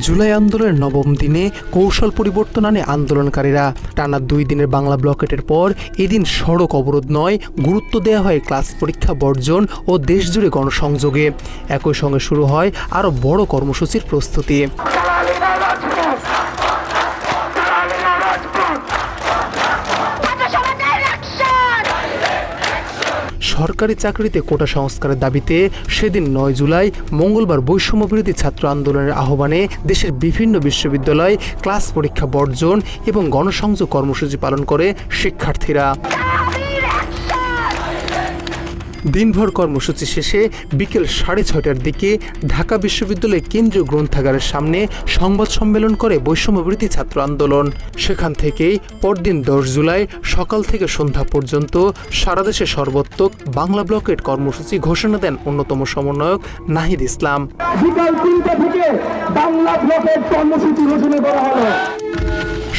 জুলাই আন্দোলনের নবম দিনে কৌশল পরিবর্তন আনে আন্দোলনকারীরা। টানা 2 দিনের বাংলা ব্লকেটের পর এদিন সড়ক অবরোধ নয়, গুরুত্ব দেওয়া হয় ক্লাস পরীক্ষা বর্জন ও দেশজুড়ে গণসংযোগে। একই সঙ্গে শুরু হয় আরও বড় কর্মসূচির প্রস্তুতি। সরকারি চাকরিতে কোটা সংস্কারের দাবিতে সেদিন 9 জুলাই মঙ্গলবার বৈষম্যবিরোধী ছাত্র আন্দোলনের আহ্বানে দেশের বিভিন্ন বিশ্ববিদ্যালয় ক্লাস পরীক্ষা বর্জন এবং গণসংযোগ কর্মসূচি পালন করে শিক্ষার্থীরা। দিনভর কর্মসূচি শেষে বিকেল 6:30টার দিকে ঢাকা বিশ্ববিদ্যালয়ের কেন্দ্রীয় গ্রন্থাগারের সামনে সংবাদ সম্মেলন করে বৈষম্যবিরোধী ছাত্র আন্দোলন। সেখান থেকেই পরদিন 10 জুলাই সকাল থেকে সন্ধ্যা পর্যন্ত সারা দেশে সর্বত্র বাংলা ব্লকেট কর্মসূচি ঘোষণা দেন অন্যতম সমন্বয়ক নাহিদ ইসলাম। বিকাল 3টা থেকে বাংলা ব্লকেট কর্মসূচি ঘোষণা করা হলো।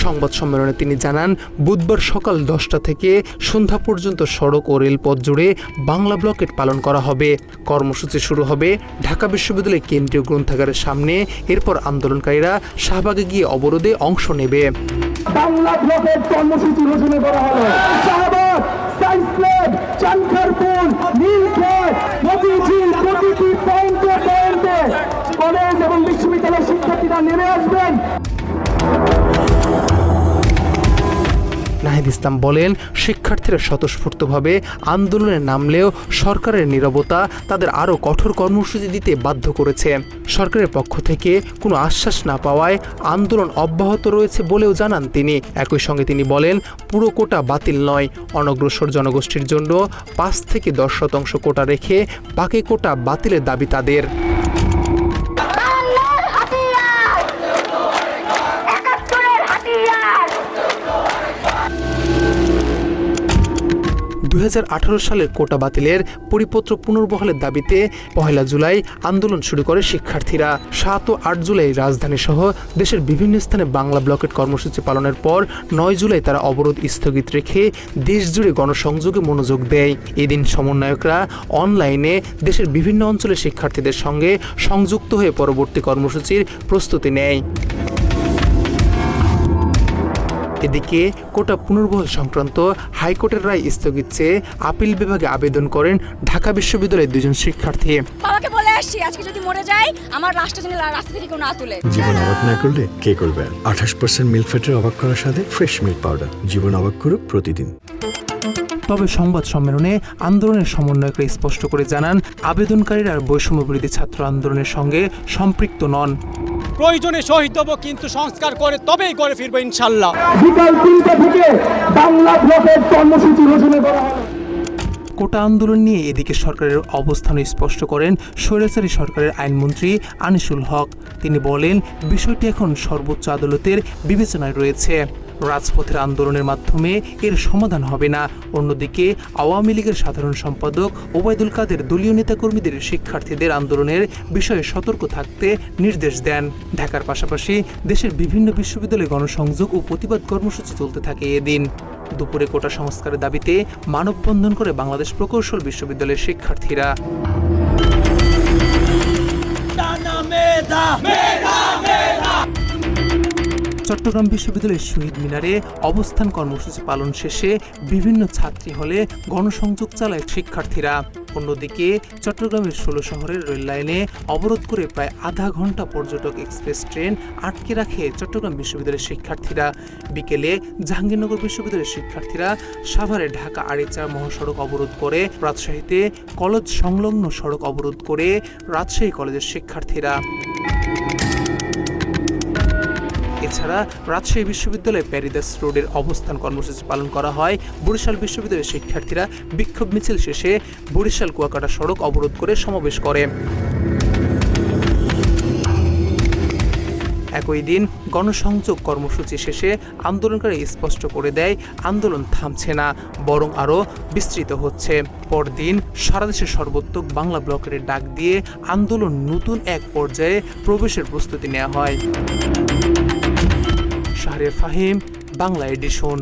সংবাদ সম্মেলনে তিনি জানান, বুধবার সকাল 10টা থেকে সন্ধ্যা পর্যন্ত সড়ক ও রেলপথ জুড়ে বাংলা ব্লকেট পালন করা হবে। কর্মসূচি শুরু হবে ঢাকা বিশ্ববিদ্যালয়ের কেন্দ্রীয় গ্রন্থাগারের সামনে। এরপর আন্দোলনকারীরা শাহবাগে গিয়ে অবরোধে অংশ নেবে। বাংলা ব্লকেট কর্মসূচি ঘোষণা করা হলো। শাহবাগ, সায়েন্স ল্যাব, চানখারপুল, নীলক্ষেত, মতিঝিল প্রতিটি পয়েন্টে কলেজ এবং বিশ্ববিদ্যালয়ের শিক্ষার্থীরা নেমে আসবেন। নাহিদ ইসলাম বলেন, শিক্ষার্থীরা স্বতঃস্ফূর্তভাবে আন্দোলনে নামলেও সরকারের নীরবতা তাদের আরও কঠোর কর্মসূচি দিতে বাধ্য করেছে। সরকারের পক্ষ থেকে কোনো আশ্বাস না পাওয়ায় আন্দোলন অব্যাহত রয়েছে বলেও জানান তিনি। একই সঙ্গে তিনি বলেন, পুরো কোটা বাতিল নয়, অনগ্রসর জনগোষ্ঠীর জন্য 5 থেকে 10% কোটা রেখে বাকি কোটা বাতিলের দাবি তাদের। 2018 সালের কোটা বাতিলের পরিপত্র পুনর্বহালের দাবিতে 1 জুলাই আন্দোলন শুরু করে শিক্ষার্থীরা। 7 ও 8 জুলাই রাজধানী সহ দেশের বিভিন্ন স্থানে বাংলা ব্লকেট কর্মসূচি পালনের পর 9 জুলাই তারা অবরোধ স্থগিত রেখে দেশজুড়ে গণসংযোগে মনোযোগ দেয়। এদিন সমন্বয়করা অনলাইনে দেশের বিভিন্ন অঞ্চলের শিক্ষার্থীদের সঙ্গে সংযুক্ত হয়ে পরবর্তী কর্মসূচির প্রস্তুতি নেয়। এদিকে কোটা পুনর্বহাল সংক্রান্ত হাইকোর্টের রায় স্থগিত চেয়ে আপিল বিভাগে আবেদন করেন ঢাকা বিশ্ববিদ্যালয়ের 2 জন শিক্ষার্থী। বাবাকে বলে আসছি, আজকে যদি মরে যাই আমার রাস্তা থেকে কেউ না তুলে। জীবন অবাক না করলে কে করবে? 28% মিল্ক ফ্যাটের অবাক করার সাথে ফ্রেশ মিল্ক পাউডার। জীবন অবাক করুক প্রতিদিন। তবে সংবাদ সম্মেলনে আন্দোলনের সমন্বয়করা স্পষ্ট করে জানান, আবেদনকারীরা বৈষম্যবিরোধী ছাত্র আন্দোলনের সঙ্গে সম্পৃক্ত নন। প্রয়োজনে শহীদ হব, কিন্তু সংস্কার করে তবেই করে ফিরবো ইনশাল্লাহ। বিকাল 3টা থেকে বাংলা ব্লকেট কর্মসূচি ঘোষণা করা হলো। কোটা আন্দোলন নিয়ে এদিকে সরকারের অবস্থান স্পষ্ট করেন স্বৈরাচারী সরকারের আইনমন্ত্রী আনিসুল হক। তিনি বলেন, বিষয়টি এখন সর্বোচ্চ আদালতের বিবেচনায় রয়েছে। রাজপথের আন্দোলনের মাধ্যমে এর সমাধান হবে না। অন্যদিকে আওয়ামী লীগের সাধারণ সম্পাদক ওবায়দুল কাদের দলীয় নেতাকর্মীদের শিক্ষার্থীদের আন্দোলনের বিষয়ে সতর্ক থাকতে নির্দেশ দেন। ঢাকার পাশাপাশি দেশের বিভিন্ন বিশ্ববিদ্যালয়ে গণসংযোগ ও প্রতিবাদ কর্মসূচি চলতে থাকে। এদিন দুপুরে কোটা সংস্কারের দাবিতে মানববন্ধন করে বাংলাদেশ প্রকৌশল বিশ্ববিদ্যালয়ের শিক্ষার্থীরা। চট্টগ্রাম বিশ্ববিদ্যালয়ের শহীদ মিনারে অবস্থান কর্মসূচি পালন শেষে বিভিন্ন ছাত্রী হলে গণসংযোগ চালায় শিক্ষার্থীরা। অন্যদিকে চট্টগ্রামের 16 শহরের রেল লাইনে অবরোধ করে প্রায় আধা ঘন্টা পর্যটক এক্সপ্রেস ট্রেন আটকে রাখে চট্টগ্রাম বিশ্ববিদ্যালয়ের শিক্ষার্থীরা। বিকেলে জাহাঙ্গীরনগর বিশ্ববিদ্যালয়ের শিক্ষার্থীরা সাভারে ঢাকা আড়িচা মহাসড়ক অবরোধ করে, রাজশাহীতে কলেজ সংলগ্ন সড়ক অবরোধ করে রাজশাহী কলেজের শিক্ষার্থীরা। এছাড়া রাজশাহী বিশ্ববিদ্যালয়ে প্যারিদাস রোডের অবস্থান কর্মসূচি পালন করা হয়। বরিশাল বিশ্ববিদ্যালয়ের শিক্ষার্থীরা বিক্ষোভ মিছিল শেষে বরিশাল কুয়াকাটা সড়ক অবরোধ করে সমাবেশ করে। একই দিন গণসংযোগ কর্মসূচি শেষে আন্দোলনকারী স্পষ্ট করে দেয়, আন্দোলন থামছে না, বরং আরও বিস্তৃত হচ্ছে। পরদিন সারা দেশে সর্বত্র বাংলা ব্লকের ডাক দিয়ে আন্দোলন নতুন এক পর্যায়ে প্রবেশের প্রস্তুতি নেওয়া হয়। শাহরিয়ার ফাহিম, বাংলা এডিশন।